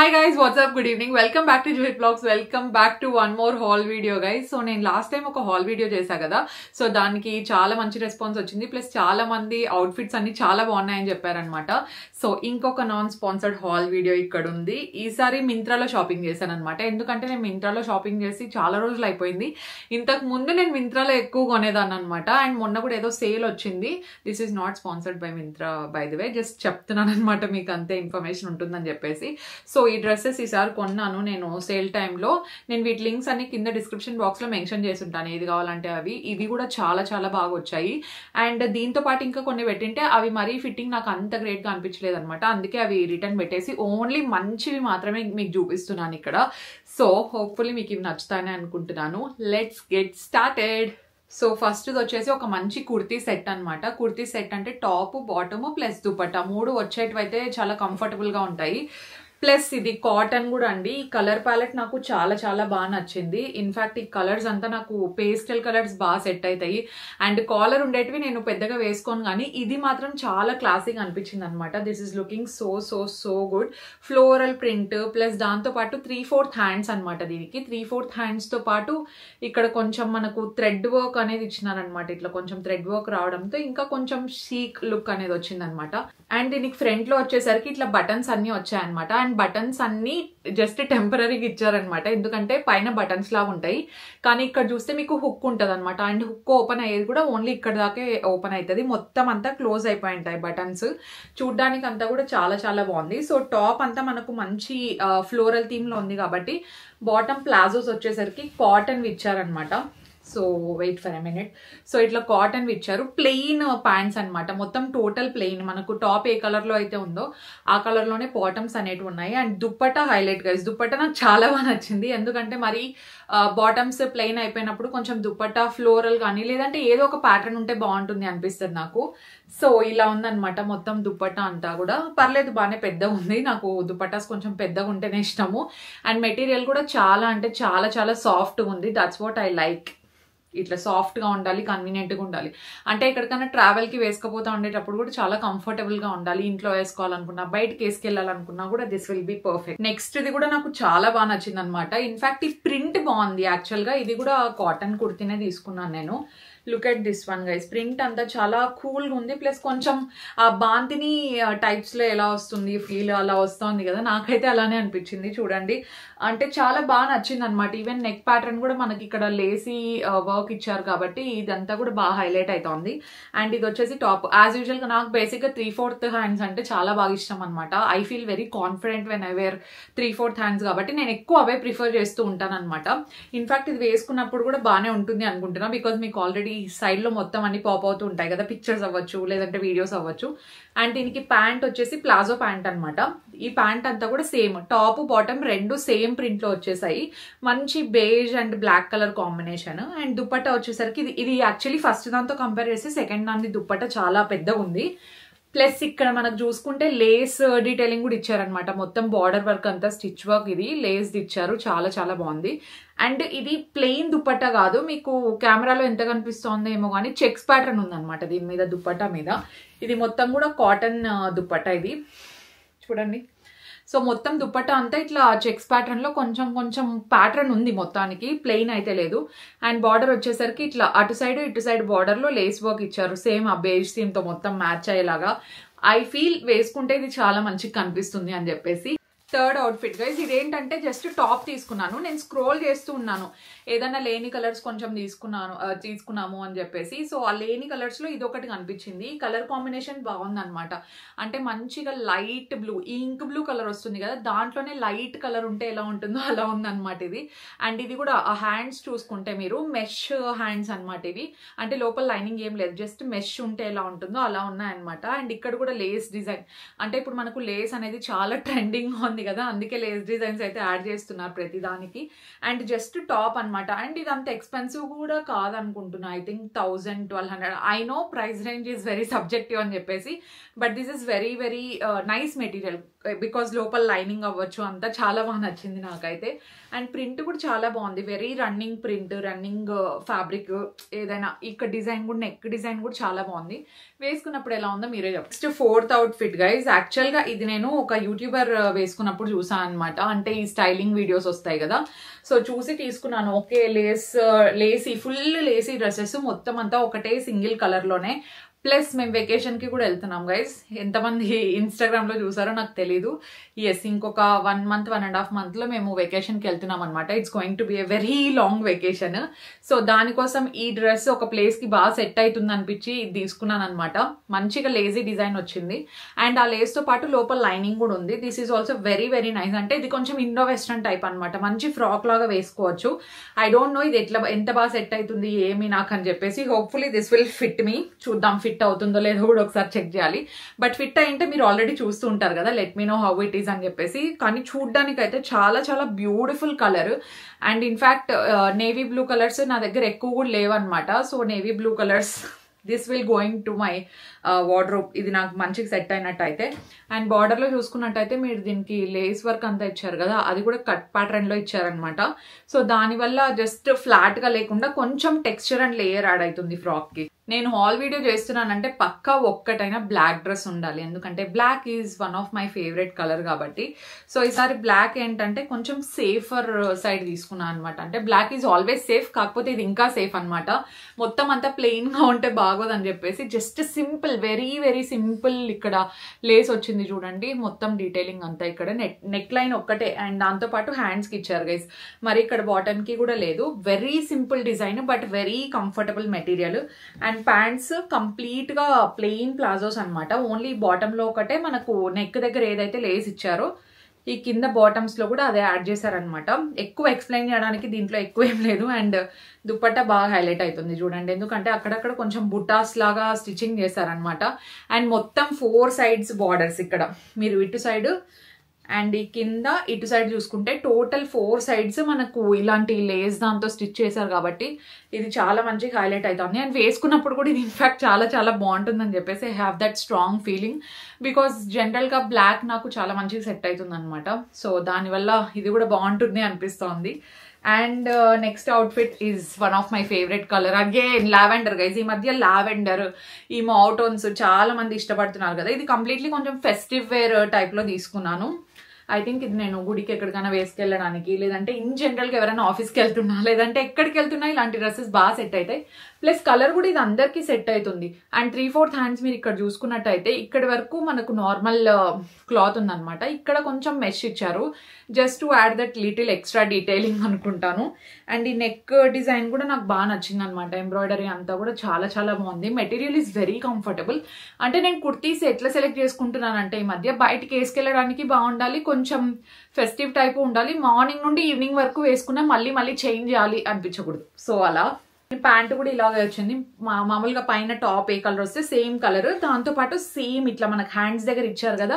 Hi guys, what's up? Good evening. Welcome back to Juhit Vlogs. Welcome back to one more haul video guys. So నేను last time ఒక haul video చేశా కదా. So దానికి చాలా మంచి response వచ్చింది. Plus చాలా మంది అవుట్ఫిట్స్ అన్ని చాలా బాగున్నాయని చెప్పారనమాట. సో ఇంకొక నాన్ స్పాన్సర్డ్ haul video ఇక్కడ ఉంది. ఈసారి మింత్రాలో షాపింగ్ చేశాను అనమాట. ఎందుకంటే నేను మింత్రాలో షాపింగ్ చేసి చాలా రోజులు అయిపోయింది. ఇంతకు ముందు నేను మింత్రాలో ఎక్కువ కొనేదాన్ని అనమాట. అండ్ మొన్న కూడా ఏదో సేల్ వచ్చింది. This is not sponsored by Myntra by the way. Just చెప్తున్నాను అనమాట, మీకు అంతే ఇన్ఫర్మేషన్ ఉంటుందని చెప్పేసి. సో ఈ డ్రెస్సెస్ ఈసారి కొన్నాను నేను సేల్ టైంలో. నేను వీటి లింక్స్ అన్ని కింద డిస్క్రిప్షన్ బాక్స్లో మెన్షన్ చేసి ఉంటాను, ఏది కావాలంటే అవి. ఇవి కూడా చాలా చాలా బాగా వచ్చాయి. అండ్ దీంతో పాటు ఇంకా కొన్ని పెట్టింటే అవి మరీ ఫిట్టింగ్ నాకు అంత గ్రేట్గా అనిపించలేదు అనమాట. అందుకే అవి రిటర్న్ పెట్టేసి ఓన్లీ మంచివి మాత్రమే మీకు చూపిస్తున్నాను ఇక్కడ. సో హోప్ఫుల్లీ మీకు ఇవి నచ్చుతాయని అనుకుంటున్నాను. Let's get started. So first వచ్చేసి ఒక మంచి కుర్తీ సెట్ అనమాట. కుర్తీ సెట్ అంటే టాప్, బాటమ్ ప్లస్ దుపట్టా మూడు వచ్చేటివైతే చాలా కంఫర్టబుల్గా ఉంటాయి. ప్లస్ ఇది కాటన్ కూడా అండి. ఈ కలర్ ప్యాలెట్ నాకు చాలా చాలా బాగా నచ్చింది. ఇన్ఫ్యాక్ట్ ఈ కలర్స్ అంతా నాకు పేస్టల్ కలర్స్ బాగా సెట్ అవుతాయి. అండ్ కాలర్ ఉండేటివి నేను పెద్దగా వేసుకోను, కానీ ఇది మాత్రం చాలా క్లాసిక్ అనిపించింది అనమాట. This is looking so so so good. Floral print plus దాంతోపాటు 3/4 హ్యాండ్స్ అనమాట. దీనికి 3/4 హ్యాండ్స్తో పాటు ఇక్కడ కొంచెం మనకు థ్రెడ్ వర్క్ అనేది ఇచ్చినారనమాట. ఇట్లా కొంచెం థ్రెడ్ వర్క్ రావడంతో ఇంకా కొంచెం షీక్ లుక్ అనేది వచ్చింది అనమాట. అండ్ దీనికి ఫ్రంట్ లో వచ్చేసరికి ఇట్లా బటన్స్ అన్ని వచ్చాయన్నమాట. అండ్ బటన్స్ అన్ని జస్ట్ టెంపరీగా ఇచ్చారనమాట, ఎందుకంటే పైన బటన్స్ లాగా ఉంటాయి, కానీ ఇక్కడ చూస్తే మీకు హుక్ ఉంటుంది అనమాట. అండ్ హుక్ ఓపెన్ అయ్యేది కూడా ఓన్లీ ఇక్కడ దాకే ఓపెన్ అవుతుంది. మొత్తం అంతా క్లోజ్ అయిపోయి ఉంటాయి బటన్స్. చూడ్డానికి అంతా కూడా చాలా చాలా బాగుంది. సో టాప్ అంతా మనకు మంచి ఫ్లోరల్ థీమ్ లో ఉంది కాబట్టి బాటమ్ ప్లాజోస్ వచ్చేసరికి కాటన్ ఇచ్చారనమాట. So wait for a minute. So ఇట్లా కాటన్ ఇచ్చారు. ప్లెయిన్ ప్యాంట్స్ అనమాట, మొత్తం టోటల్ ప్లెయిన్. మనకు టాప్ ఏ కలర్ లో అయితే ఉందో ఆ కలర్ లోనే బాటమ్స్ అనేవి ఉన్నాయి. And dupatta highlight guys. Dupatta నాకు చాలా బాగా నచ్చింది, ఎందుకంటే మరి బాటమ్స్ ప్లెయిన్ అయిపోయినప్పుడు కొంచెం దుప్పట్టా ఫ్లోరల్ కానీ లేదంటే ఏదో ఒక ప్యాటర్న్ ఉంటే బాగుంటుంది అనిపిస్తుంది నాకు. సో ఇలా ఉందన్నమాట మొత్తం దుప్పట్టా అంతా కూడా. పర్లేదు, బాగానే పెద్దగా ఉంది. నాకు దుప్పట్టాస్ కొంచెం పెద్దగా ఉంటేనే ఇష్టము. అండ్ మెటీరియల్ కూడా చాలా అంటే చాలా చాలా సాఫ్ట్గా ఉంది. That's what I like. ఇట్లా సాఫ్ట్గా ఉండాలి, కన్వీనియంట్గా ఉండాలి. అంటే ఎక్కడికైనా ట్రావెల్కి వేసుకపోతా ఉండేటప్పుడు కూడా చాలా కంఫర్టబుల్గా ఉండాలి. ఇంట్లో వేసుకోవాలనుకున్నా, బయటకి వేసుకెళ్ళాలనుకున్నా కూడా this will be perfect. Next ఇది కూడా నాకు చాలా బాగా నచ్చింది అనమాట. ఇన్ఫాక్ట్ ఈ ప్రింట్ బాగుంది యాక్చువల్గా. ఇది కూడా కాటన్ కుర్తీనే తీసుకున్నాను నేను. Look at this one guy's. Print అంతా చాలా కూల్గా ఉంది. ప్లస్ కొంచెం ఆ బాంతిని టైప్స్లో ఎలా వస్తుంది ఫీల్ అలా వస్తుంది కదా, నాకైతే అలానే అనిపించింది. చూడండి, అంటే చాలా బాగా నచ్చింది అనమాట. ఈవెన్ నెక్ ప్యాటర్న్ కూడా మనకి ఇక్కడ లేసీ వర్క్ ఇచ్చారు కాబట్టి ఇదంతా కూడా బాగా హైలైట్ అవుతుంది. అండ్ ఇది వచ్చేసి టాప్. యాజ్ యూజువల్గా నాకు బేసిక్గా 3/4 హ్యాండ్స్ అంటే చాలా బాగా ఇష్టం అనమాట. I feel very confident when I wear 3/4 hands కాబట్టి నేను ఎక్కువ అవే ప్రిఫర్ చేస్తూ ఉంటాను అనమాట. ఇన్ఫాక్ట్ ఇది వేసుకున్నప్పుడు కూడా బాగానే ఉంటుంది అనుకుంటున్నా, బికాజ్ మీకు ఆల్రెడీ సైడ్ లో మొత్తం అన్ని పాప్ అవుతూ ఉంటాయి కదా, పిక్చర్స్ అవ్వచ్చు లేదంటే వీడియోస్ అవ్వచ్చు. అండ్ దీనికి ప్యాంట్ వచ్చేసి ప్లాజో ప్యాంట్ అనమాట. ఈ ప్యాంట్ అంతా కూడా సేమ్, టాప్ బాటమ్ రెండు సేమ్ ప్రింట్ లో వచ్చేసాయి. మంచి beige and black colour combination. And dupatta వచ్చేసరికి ఇది యాక్చువల్లీ ఫస్ట్ దాంతో కంపేర్ చేసి సెకండ్ దాని దుప్పట్టా చాలా పెద్దగా ఉంది. ప్లస్ ఇక్కడ మనకు చూసుకుంటే లేస్ డీటెయిలింగ్ కూడా ఇచ్చారనమాట. మొత్తం బార్డర్ వర్క్ అంతా స్టిచ్ వర్క్, ఇది లేస్ ఇచ్చారు. చాలా చాలా బాగుంది. అండ్ ఇది ప్లెయిన్ దుప్పట్టా కాదు, మీకు కెమెరాలో ఎంత కనిపిస్తుందో ఏమో కానీ చెక్స్ ప్యాటర్న్ ఉందన్నమాట దీని మీద, దుప్పట్టా మీద. ఇది మొత్తం కూడా కాటన్ దుప్పట్టా ఇది చూడండి. సో మొత్తం దుప్పట్టా అంతా ఇట్లా చెక్స్ ప్యాటర్న్ లో కొంచెం కొంచెం ప్యాటర్న్ ఉంది మొత్తానికి, ప్లెయిన్ అయితే లేదు. అండ్ బార్డర్ వచ్చేసరికి ఇట్లా అటు సైడ్ ఇటు సైడ్ బార్డర్ లో లేస్ వర్క్ ఇచ్చారు. సేమ్ ఆ బేజ్ థీమ్ తో మొత్తం మ్యాచ్ అయ్యేలాగా. ఐ ఫీల్ వేసుకుంటే ఇది చాలా మంచిగా కనిపిస్తుంది అని చెప్పేసి. Third outfit guys. ఇదేంటంటే జస్ట్ టాప్ తీసుకున్నాను. నేను స్క్రోల్ చేస్తూ ఉన్నాను ఏదైనా లేని కలర్స్ కొంచెం తీసుకున్నాము అని చెప్పేసి. సో ఆ లేని కలర్స్ లో ఇది ఒకటి కనిపించింది. కలర్ కాంబినేషన్ బాగుందన్నమాట. అంటే మంచిగా లైట్ బ్లూ, ఈ ఇంక్ బ్లూ కలర్ వస్తుంది కదా, దాంట్లోనే లైట్ కలర్ ఉంటే ఎలా ఉంటుందో అలా ఉందన్నమాట ఇది. అండ్ ఇది కూడా ఆ హ్యాండ్స్ చూసుకుంటే మీరు మెష్ హ్యాండ్స్ అనమాట ఇవి. అంటే లోపల లైనింగ్ ఏం లేదు, జస్ట్ మెష్ ఉంటే ఎలా ఉంటుందో అలా ఉన్నాయన్నమాట. అండ్ ఇక్కడ కూడా లేస్ డిజైన్, అంటే ఇప్పుడు మనకు లేస్ అనేది చాలా ట్రెండింగ్ ఉంది కదా, అందుకే లేస్ డిజైన్స్ అయితే యాడ్ చేస్తున్నారు ప్రతి దానికి. అండ్ జస్ట్ టాప్ అనమాట. అండ్ ఇది అంత ఎక్స్పెన్సివ్ కూడా కాదనుకుంటున్నా. I think 1000-1200. I know price range is very subjective అని చెప్పేసి, but this is very very nice material. Because లోపల లైనింగ్ అవ్వచ్చు అంతా చాలా బాగా నచ్చింది నాకైతే. అండ్ ప్రింట్ కూడా చాలా బాగుంది, very running print, running fabric. ఏదైనా ఇక్కడ డిజైన్ కూడా, నెక్ డిజైన్ కూడా చాలా బాగుంది. వేసుకున్నప్పుడు ఎలా ఉందో మీరే చెప్పండి. Next fourth outfit guys. యాక్చువల్గా ఇది నేను ఒక యూట్యూబర్ వేసుకున్న చేస్తున్నప్పుడు చూసాను అనమాట. అంటే ఈ స్టైలింగ్ వీడియోస్ వస్తాయి కదా, సో చూసి తీసుకున్నాను. ఓకే, లేసీ ఫుల్ లేసీ డ్రెస్సెస్ మొత్తం అంతా ఒకటే సింగిల్ కలర్లోనే. ప్లస్ మేము వెకేషన్కి కూడా వెళ్తున్నాం గైస్. ఎంతమంది ఇన్స్టాగ్రామ్లో చూసారో నాకు తెలీదు. ఎస్, ఇంకొక 1 month 1.5 monthలో మేము వెకేషన్కి వెళ్తున్నాం అనమాట. It's going to be a very long vacation. So దానికోసం ఈ డ్రెస్ ఒక ప్లేస్కి బాగా సెట్ అవుతుంది అనిపించి ఇది తీసుకున్నాను అనమాట. మంచిగా లేజీ డిజైన్ వచ్చింది అండ్ ఆ లేస్తో పాటు లోపల లైనింగ్ కూడా ఉంది. This is also very very nice. అంటే ఇది కొంచెం ఇండో వెస్ట్రన్ టైప్ అనమాట. మంచి ఫ్రాక్ లాగా వేసుకోవచ్చు. ఐ డోంట్ నో ఇది ఎంత బాగా సెట్ అవుతుంది ఏమి నాకు అని చెప్పేసి. హోప్ఫుల్లీ దిస్ విల్ ఫిట్ మీ. చూద్దాం ఫిట్ అవుతుందో లేదో కూడా ఒకసారి చెక్ చేయాలి. బట్ ఫిట్ అయింటే మీరు ఆల్రెడీ చూస్తూ ఉంటారు కదా, let me know how it is అని చెప్పేసి. కానీ చూడ్డానికి అయితే చాలా చాలా beautiful colour and in fact navy blue colours నా దగ్గర ఎక్కువ కూడా లేవన్నమాట. So navy blue colours this will going to my wardrobe. ఇది నాకు మంచిగా సెట్ అయినట్టు అయితే. అండ్ బార్డర్లో చూసుకున్నట్టయితే మీరు దీనికి లేస్ వర్క్ అంతా ఇచ్చారు కదా, అది కూడా కట్ ప్యాటర్న్లో ఇచ్చారనమాట. సో దానివల్ల జస్ట్ ఫ్లాట్గా లేకుండా కొంచెం టెక్స్చర్ అండ్ లేయర్ యాడ్ అవుతుంది ఫ్రాక్కి. నేను హాల్ వీడియో చేస్తున్నానంటే పక్కా ఒక్కటైనా బ్లాక్ డ్రెస్ ఉండాలి, ఎందుకంటే black is one of my favourite colour కాబట్టి. సో ఈసారి బ్లాక్ ఏంటంటే కొంచెం సేఫర్ సైడ్ తీసుకున్నాను అనమాట. అంటే బ్లాక్ ఈజ్ ఆల్వేస్ సేఫ్, కాకపోతే ఇది ఇంకా సేఫ్ అనమాట. మొత్తం అంతా ప్లెయిన్గా ఉంటే బాగోదని చెప్పేసి just simple, very very simple ఇక్కడ లేస్ వచ్చింది చూడండి. మొత్తం డీటెయిలింగ్ అంతా ఇక్కడ నెక్ లైన్ ఒక్కటే అండ్ దాంతోపాటు హ్యాండ్స్కి ఇచ్చారు గైస్. మరి ఇక్కడ బాటమ్కి కూడా లేదు. Very simple design but very comfortable material. And pants complete గా ప్లెయిన్ ప్లాజోస్ అనమాట. ఓన్లీ బాటమ్ లో ఒకటే మనకు నెక్ దగ్గర ఏదైతే లేస్ ఇచ్చారో ఈ కింద బాటమ్స్ లో కూడా అదే యాడ్ చేశారనమాట. ఎక్కువ ఎక్స్ప్లెయిన్ చేయడానికి దీంట్లో ఎక్కువ ఏం లేదు. అండ్ దుపట్టా బాగా హైలైట్ అవుతుంది చూడండి, ఎందుకంటే అక్కడక్కడ కొంచెం బుటాస్ లాగా స్టిచ్చింగ్ చేశారనమాట. అండ్ మొత్తం 4 sides బార్డర్స్ ఇక్కడ మీరు ఇటు సైడ్ అండ్ ఈ కింద ఇటు సైడ్ చూసుకుంటే టోటల్ 4 sides మనకు ఇలాంటి లేస్ దాంతో స్టిచ్ చేశారు కాబట్టి ఇది చాలా మంచిగా హైలైట్ అవుతుంది. అండ్ వేసుకున్నప్పుడు కూడా ఇది ఇన్ఫ్యాక్ట్ చాలా చాలా బాగుంటుందని చెప్పేసి I have that strong feeling. Because జనరల్గా బ్లాక్ నాకు చాలా మంచిగా సెట్ అవుతుంది అనమాట. సో దానివల్ల ఇది కూడా బాగుంటుంది అనిపిస్తోంది. And next outfit is one of my favourite colour again lavender guys. ఈ మధ్య లావెండర్ ఈ మౌటోన్స్ చాలా మంది ఇష్టపడుతున్నారు కదా. ఇది కంప్లీట్లీ కొంచెం ఫెస్టివ్ వేర్ టైప్లో తీసుకున్నాను. ఐ థింక్ ఇది నేను గుడికి ఎక్కడికైనా వేసుకెళ్ళడానికి, లేదంటే ఇన్ జనరల్గా ఎవరైనా ఆఫీస్కి వెళ్తున్నా, లేదంటే ఎక్కడికి వెళ్తున్నా ఇలాంటి డ్రెస్సెస్ బాగా సెట్ అవుతాయి. ప్లస్ కలర్ కూడా ఇది అందరికీ సెట్ అవుతుంది. అండ్ 3/4 హ్యాండ్స్ మీరు ఇక్కడ చూసుకున్నట్టయితే ఇక్కడి వరకు మనకు నార్మల్ క్లాత్ ఉందన్నమాట. ఇక్కడ కొంచెం మెష్ ఇచ్చారు just to add that little extra detailing అనుకుంటాను. అండ్ ఈ నెక్ డిజైన్ కూడా నాకు బాగా నచ్చింది అనమాట. ఎంబ్రాయిడరీ అంతా కూడా చాలా చాలా బాగుంది. Material is very comfortable. అంటే నేను కుర్తీస్ ఎట్లా సెలెక్ట్ చేసుకుంటున్నానంటే ఈ మధ్య బయటికి వేసుకెళ్ళడానికి బాగుండాలి, కొంచెం ఫెస్టివ్ టైప్ ఉండాలి, మార్నింగ్ నుండి ఈవినింగ్ వరకు వేసుకున్నా మళ్ళీ చేంజ్ చేయాలి అనిపించకూడదు. సో అలా ప్యాంట్ కూడా ఇలాగే వచ్చింది. మామూలుగా పైన టాప్ ఏ కలర్ వస్తే సేమ్ కలర్, దాంతోపాటు సేమ్ ఇట్లా మనకు హ్యాండ్స్ దగ్గర ఇచ్చారు కదా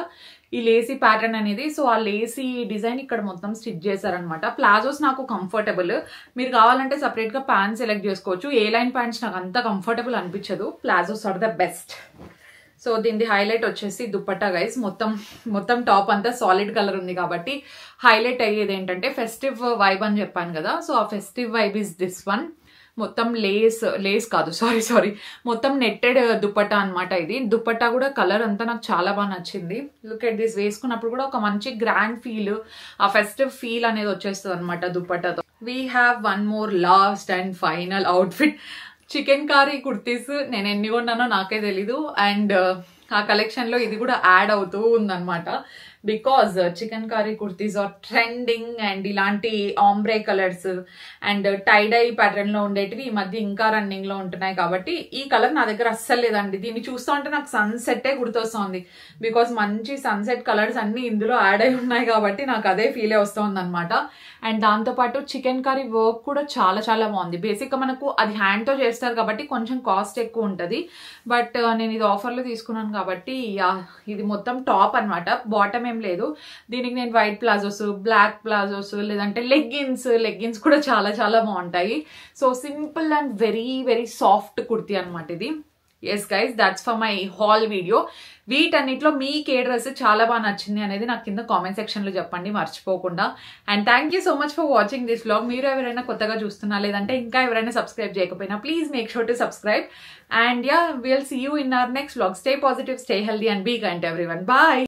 ఈ లేసీ ప్యాటర్న్ అనేది. సో ఆ లేసీ డిజైన్ ఇక్కడ మొత్తం స్టిచ్ చేశారనమాట. ప్లాజోస్ నాకు కంఫర్టబుల్. మీరు కావాలంటే సపరేట్గా ప్యాంట్ సెలెక్ట్ చేసుకోవచ్చు. ఏ లైన్ ప్యాంట్స్ నాకు అంత కంఫర్టబుల్ అనిపించదు. Palazzos are the best. So దీని హైలైట్ వచ్చేసి దుపట్టా గైస్. మొత్తం టాప్ అంతా సాలిడ్ కలర్ ఉంది కాబట్టి హైలైట్ అయ్యేది ఏంటంటే ఫెస్టివ్ వైబ్ అని చెప్పాను కదా. సో ఆ festive vibe is this one. మొత్తం లేస్ కాదు సారీ మొత్తం నెట్టెడ్ దుపట్టా అనమాట. ఇది దుపట్టా కూడా కలర్ అంతా నాకు చాలా బాగా నచ్చింది. Look at this. వేసుకున్నప్పుడు కూడా ఒక మంచి గ్రాండ్ ఫీల్, ఆ ఫెస్టివ్ ఫీల్ అనేది వచ్చేస్తుంది అనమాట దుపట్టాతో. We have one more last and final outfit. Chikankari kurtis నేను ఎన్ని కొన్నానో నాకే తెలీదు. అండ్ ఆ కలెక్షన్లో ఇది కూడా యాడ్ అవుతూ ఉందన్నమాట. Because chikankari kurtis are trending and ఇలాంటి ఆంబ్రే కలర్స్ అండ్ టైడై ప్యాటర్న్లో ఉండేటివి ఈ మధ్య ఇంకా రన్నింగ్లో ఉంటున్నాయి కాబట్టి ఈ కలర్ నా దగ్గర అస్సలు లేదండి. దీన్ని చూస్తూ ఉంటే నాకు సన్సెట్టే గుర్తొస్తుంది. బికాజ్ మంచి సన్సెట్ కలర్స్ అన్ని ఇందులో యాడ్ అయి ఉన్నాయి కాబట్టి నాకు అదే ఫీలే వస్తుంది అనమాట. అండ్ దాంతోపాటు చికెన్ కర్రీ వర్క్ కూడా చాలా చాలా బాగుంది. బేసిక్గా మనకు అది హ్యాండ్తో చేస్తారు కాబట్టి కొంచెం కాస్ట్ ఎక్కువ ఉంటుంది. బట్ నేను ఇది ఆఫర్లో తీసుకున్నాను కాబట్టి ఇది మొత్తం టాప్ అనమాట, బాటమ్ ఏం లేదు. దీనికి నేను వైట్ ప్లాజోస్, బ్లాక్ ప్లాజోస్, లేదంటే లెగ్గిన్స్ కూడా చాలా చాలా బాగుంటాయి. So simple and very very soft kurti అనమాట ఇది. Yes guys, that's for my haul video. వీటన్నిటిలో మీకు ఏ డ్రెస్ చాలా బాగా నచ్చింది అనేది నాకు కింద కామెంట్ సెక్షన్లో చెప్పండి మర్చిపోకుండా. And thank you so much for watching this vlog. మీరు ఎవరైనా కొత్తగా చూస్తున్నా, లేదంటే ఇంకా ఎవరైనా సబ్స్క్రైబ్ చేయకపోయినా please make sure to subscribe. And will see you in our next vlog. Stay positive, stay healthy and be kind to everyone. Bye.